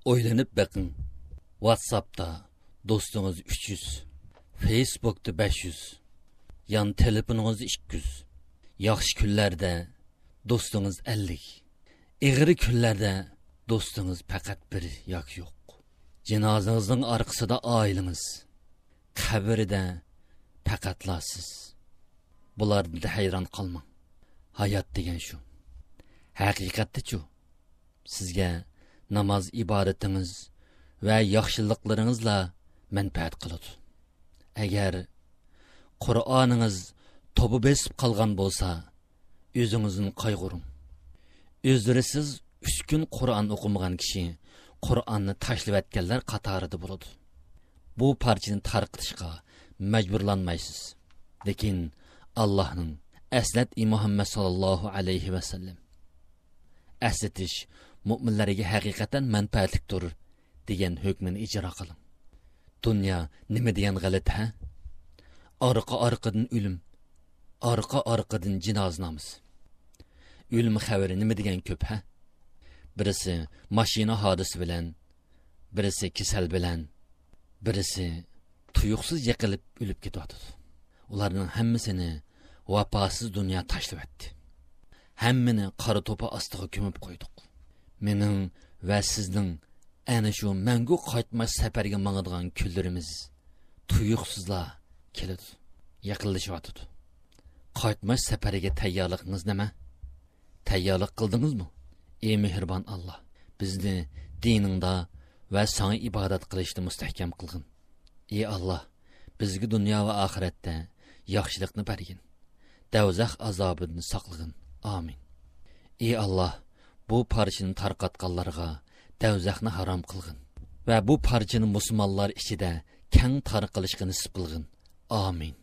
O'ylanib bakın. WhatsApp'ta dostunuz 300, Facebook'ta 500, yan telefonunuz 200. Yaxşı günlerde dostunuz 50. Ağır günlerde dostunuz fakat bir yak yok. Cenazanızın arkasında aileniz, kabirde fakatla siz. Bulardan da hayran kalmang. Hayat degen şu. Haqiqatda şu. Sizge namaz ibadetiniz ve yaxşılıklarınızla menfaat kılıdı. Eğer Kur'anınız topu besip kalgan bolsa, özünüzün kaygırın. Özleri siz 3 gün Kur'an okumagan kişi, Kur'an'ı taşlıp etkenler katarıdı buludu. Bu parçanın tarqıtışqa mecburlanmaysız. Lekin Allah'ın Əslet-i Muhammed sallallahu aleyhi ve sellem əsletiş müminlərə həqiqətən mənfəətlikdir degan hükmünü icra qılın. Dünya nima degan g'alat ha? Arqa-arqadan ölüm, arqa-arqadan cinaznamız. Ölüm xəbəri nima degan köp ha? Birisi maşina hadisi bilan, birisi kasal bilan, birisi tuyuqsiz yiqilib ölüb ketadi. Ularning hammasini vafasız dünya tashlab etdi. Hammani qora to'pa ostiga ko'mib qo'ydik. Mening va sizning ana shu mangu qaytmas safarga mangadigan kunlarimiz tuyuqsizla keladi, yaqinlashyapti. Qaytmas safariga tayyorligingiz nima? Tayyorlik qildingizmi? Ey mehribon Allah, bizni diningda va sana ibodat qilishda mustahkam qilgin. Ey Allah, bizga dunyo va oxiratda yaxshilikni bergin. Davzax azobidan saqlagin. Amin. Ey Allah, bu parçanı tarqatqanlarga davzaxni haram qilgin va bu parçanı musulmonlar ichida keng tarqalishga nisib qilgin. Amin.